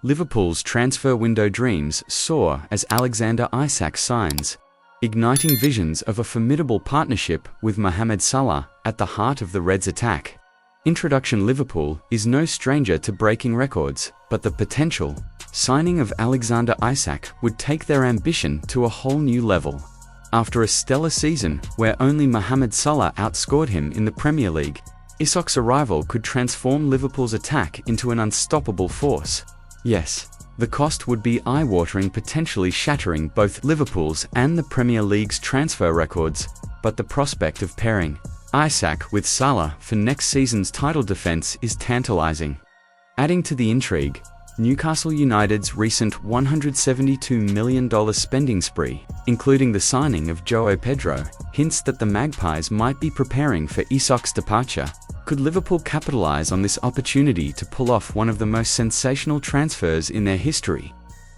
Liverpool's transfer window dreams soar as Alexander Isak signs, igniting visions of a formidable partnership with Mohamed Salah at the heart of the Reds' attack. Introduction: Liverpool is no stranger to breaking records, but the potential signing of Alexander Isak would take their ambition to a whole new level. After a stellar season where only Mohamed Salah outscored him in the Premier League, Isak's arrival could transform Liverpool's attack into an unstoppable force. Yes, the cost would be eye-watering, potentially shattering both Liverpool's and the Premier League's transfer records, but the prospect of pairing Isak with Salah for next season's title defense is tantalizing. Adding to the intrigue, Newcastle United's recent $172 million spending spree, including the signing of João Pedro, hints that the Magpies might be preparing for Isak's departure. Could Liverpool capitalize on this opportunity to pull off one of the most sensational transfers in their history?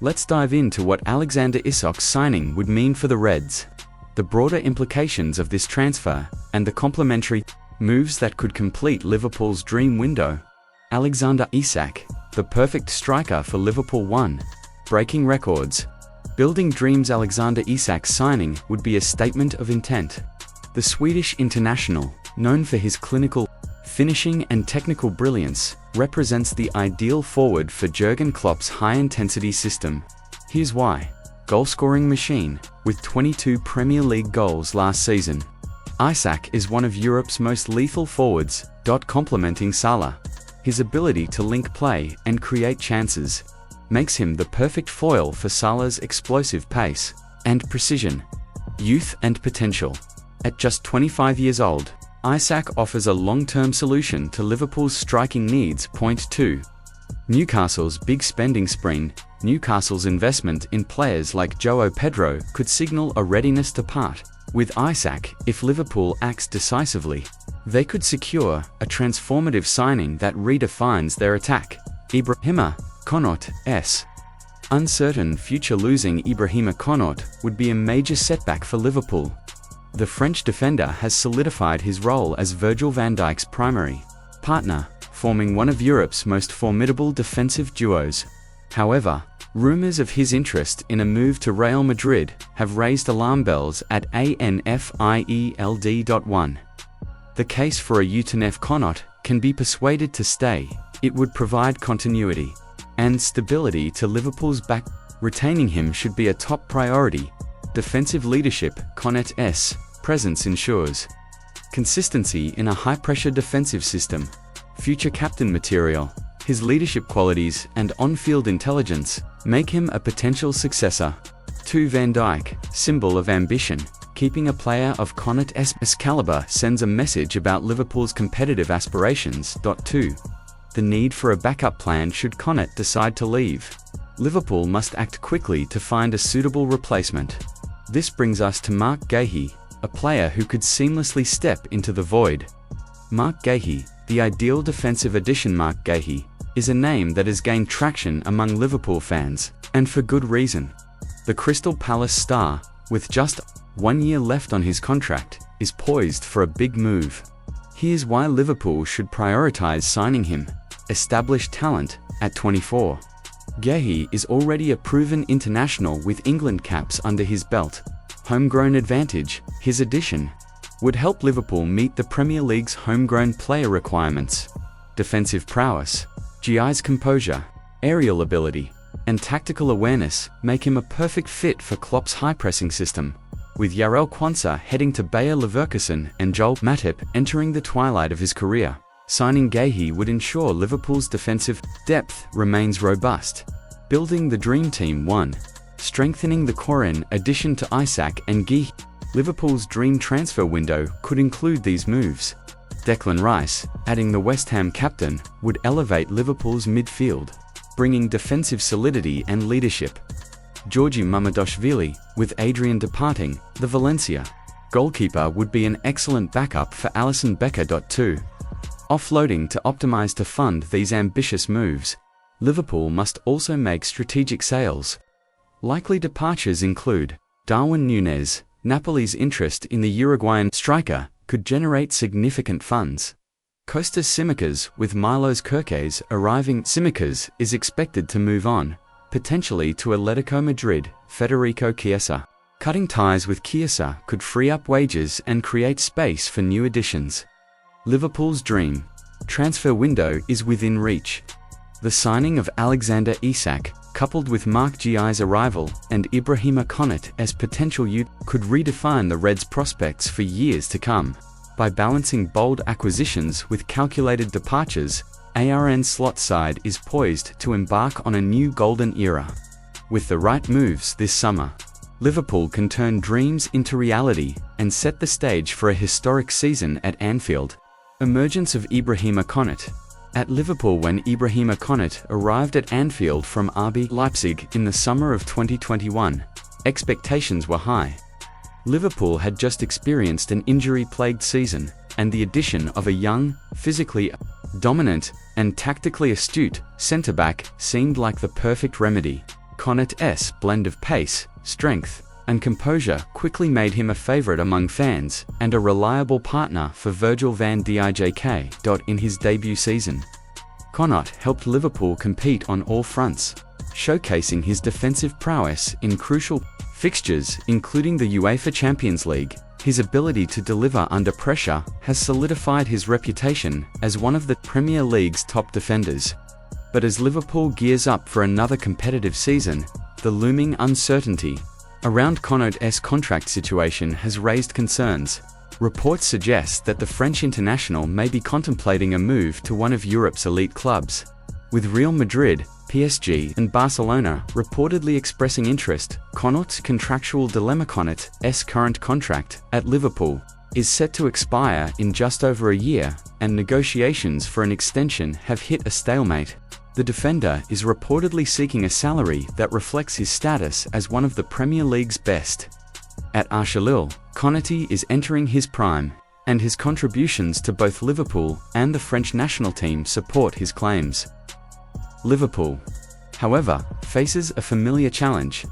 Let's dive into what Alexander Isak's signing would mean for the Reds, the broader implications of this transfer, and the complementary moves that could complete Liverpool's dream window. Alexander Isak, the perfect striker for Liverpool. 1. Breaking records. Building dreams. Alexander Isak's signing would be a statement of intent. The Swedish international, known for his clinical finishing and technical brilliance, represents the ideal forward for Jurgen Klopp's high-intensity system. Here's why. Goal-scoring machine, with 22 Premier League goals last season. Isak is one of Europe's most lethal forwards, complementing Salah. His ability to link play and create chances makes him the perfect foil for Salah's explosive pace and precision. Youth and potential. At just 25 years old, Isak offers a long-term solution to Liverpool's striking needs. Point 2. Newcastle's big spending spree. Newcastle's investment in players like João Pedro could signal a readiness to part with Isak. If Liverpool acts decisively, they could secure a transformative signing that redefines their attack. Ibrahima Konate. Uncertain future. Losing Ibrahima Konate would be a major setback for Liverpool. The French defender has solidified his role as Virgil van Dijk's primary partner, forming one of Europe's most formidable defensive duos. However, rumors of his interest in a move to Real Madrid have raised alarm bells at Anfield. 1. The case for a Utenef Konate can be persuaded to stay. It would provide continuity and stability to Liverpool's back. Retaining him should be a top priority. Defensive leadership. Konate's presence ensures consistency in a high-pressure defensive system. Future captain material. His leadership qualities and on-field intelligence make him a potential successor. 2. Van Dijk, symbol of ambition. Keeping a player of Konate's caliber sends a message about Liverpool's competitive aspirations. 2. The need for a backup plan should Konate decide to leave. Liverpool must act quickly to find a suitable replacement. This brings us to Marc Guéhi, a player who could seamlessly step into the void. Marc Guéhi, the ideal defensive addition. Marc Guéhi is a name that has gained traction among Liverpool fans, and for good reason. The Crystal Palace star, with just 1 year left on his contract, is poised for a big move. Here's why Liverpool should prioritize signing him. Established talent. At 24, Guéhi is already a proven international with England caps under his belt. Homegrown advantage. His addition would help Liverpool meet the Premier League's homegrown player requirements. Defensive prowess. Gi's composure, aerial ability, and tactical awareness make him a perfect fit for Klopp's high-pressing system. With Jarell Quansah heading to Bayer Leverkusen and Joel Matip entering the twilight of his career, signing Guéhi would ensure Liverpool's defensive depth remains robust. Building the dream team. 1. Strengthening the core. In addition to Isak and Guéhi, Liverpool's dream transfer window could include these moves. Declan Rice, adding the West Ham captain, would elevate Liverpool's midfield, bringing defensive solidity and leadership. Georgi Mamardashvili, with Adrian departing, the Valencia goalkeeper would be an excellent backup for Alisson Becker. 2. Offloading to optimize. To fund these ambitious moves, Liverpool must also make strategic sales. Likely departures include Darwin Núñez. Napoli's interest in the Uruguayan striker could generate significant funds. Kostas Tsimikas, with Milos Kerkez arriving. Tsimikas is expected to move on, potentially to Atletico Madrid. Federico Chiesa. Cutting ties with Chiesa could free up wages and create space for new additions. Liverpool's dream transfer window is within reach. The signing of Alexander Isak, coupled with Mark Gi's arrival and Ibrahima Konate as potential youth, could redefine the Reds' prospects for years to come. By balancing bold acquisitions with calculated departures, ARN's slot side is poised to embark on a new golden era. With the right moves this summer, Liverpool can turn dreams into reality and set the stage for a historic season at Anfield. Emergence of Ibrahima Konate. At Liverpool. When Ibrahima Konate arrived at Anfield from RB Leipzig in the summer of 2021, expectations were high. Liverpool had just experienced an injury-plagued season, and the addition of a young, physically dominant, and tactically astute centre-back seemed like the perfect remedy. Konate's blend of pace, strength, and composure quickly made him a favourite among fans and a reliable partner for Virgil van Dijk. In his debut season, Konate helped Liverpool compete on all fronts, showcasing his defensive prowess in crucial fixtures, including the UEFA Champions League. His ability to deliver under pressure has solidified his reputation as one of the Premier League's top defenders. But as Liverpool gears up for another competitive season, the looming uncertainty around Konate's contract situation has raised concerns. Reports suggest that the French international may be contemplating a move to one of Europe's elite clubs, with Real Madrid, PSG, and Barcelona reportedly expressing interest. Konate's contractual dilemma. Konate's current contract at Liverpool is set to expire in just over a year, and negotiations for an extension have hit a stalemate. The defender is reportedly seeking a salary that reflects his status as one of the Premier League's best. At Arsenal, Konate is entering his prime, and his contributions to both Liverpool and the French national team support his claims. Liverpool, however, faces a familiar challenge.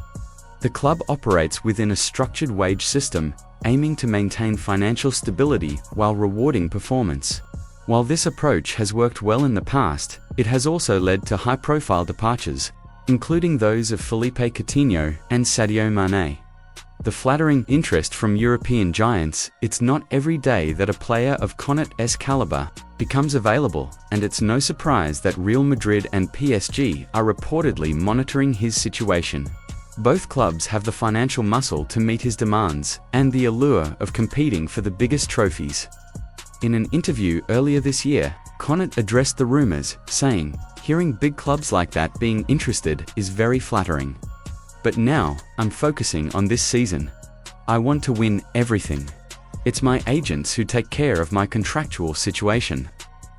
The club operates within a structured wage system, aiming to maintain financial stability while rewarding performance. While this approach has worked well in the past, it has also led to high-profile departures, including those of Philippe Coutinho and Sadio Mane. The flattering interest from European giants. It's not every day that a player of Konate's caliber becomes available, and it's no surprise that Real Madrid and PSG are reportedly monitoring his situation. Both clubs have the financial muscle to meet his demands and the allure of competing for the biggest trophies. In an interview earlier this year, Konate addressed the rumors, saying, "Hearing big clubs like that being interested is very flattering. But now, I'm focusing on this season. I want to win everything. It's my agents who take care of my contractual situation."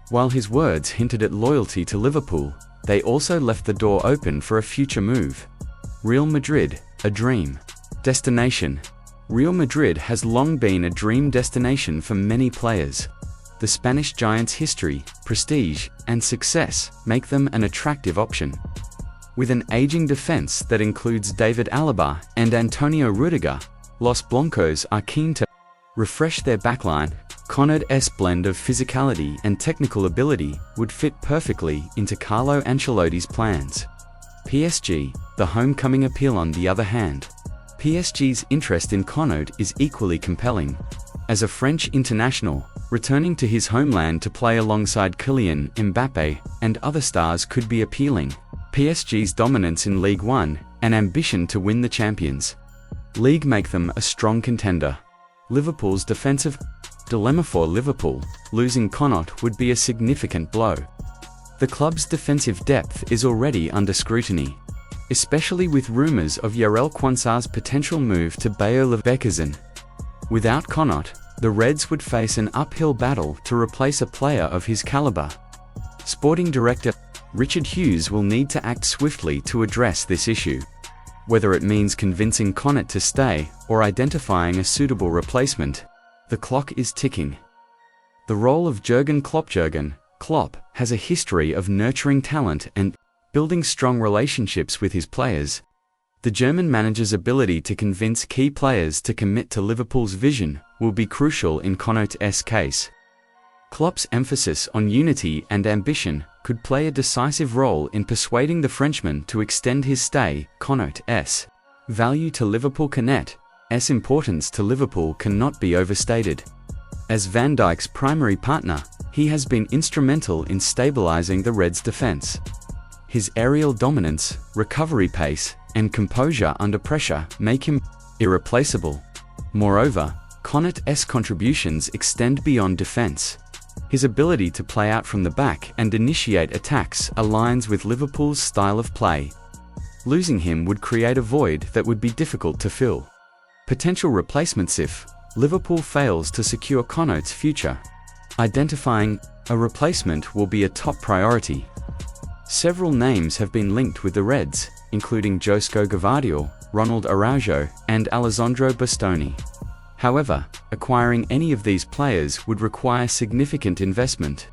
While his words hinted at loyalty to Liverpool, they also left the door open for a future move. Real Madrid, a dream destination. Real Madrid has long been a dream destination for many players. The Spanish giants' history, prestige, and success make them an attractive option. With an aging defense that includes David Alaba and Antonio Rudiger, Los Blancos are keen to refresh their backline. Konate's blend of physicality and technical ability would fit perfectly into Carlo Ancelotti's plans. PSG, the homecoming appeal. On the other hand, PSG's interest in Konate is equally compelling. As a French international, returning to his homeland to play alongside Kylian Mbappe and other stars could be appealing. PSG's dominance in Ligue 1 and ambition to win the Champions League make them a strong contender. Liverpool's defensive dilemma. For Liverpool, losing Konate would be a significant blow. The club's defensive depth is already under scrutiny, especially with rumours of Jarell Quansah's potential move to Bayer Leverkusen. Without Konate, the Reds would face an uphill battle to replace a player of his caliber. Sporting director Richard Hughes will need to act swiftly to address this issue. Whether it means convincing Konate to stay or identifying a suitable replacement, the clock is ticking. The role of Jurgen Klopp has a history of nurturing talent and building strong relationships with his players. The German manager's ability to convince key players to commit to Liverpool's vision will be crucial in Konate's case. Klopp's emphasis on unity and ambition could play a decisive role in persuading the Frenchman to extend his stay. Konate's value to Liverpool. Konate's importance to Liverpool cannot be overstated. As Van Dijk's primary partner, he has been instrumental in stabilizing the Reds' defense. His aerial dominance, recovery pace, and composure under pressure make him irreplaceable. Moreover, Konate's contributions extend beyond defense. His ability to play out from the back and initiate attacks aligns with Liverpool's style of play. Losing him would create a void that would be difficult to fill. Potential replacements if Liverpool fails to secure Konate's future. Identifying a replacement will be a top priority. Several names have been linked with the Reds, including Josko Gvardiol, Ronald Araujo, and Alessandro Bastoni. However, acquiring any of these players would require significant investment.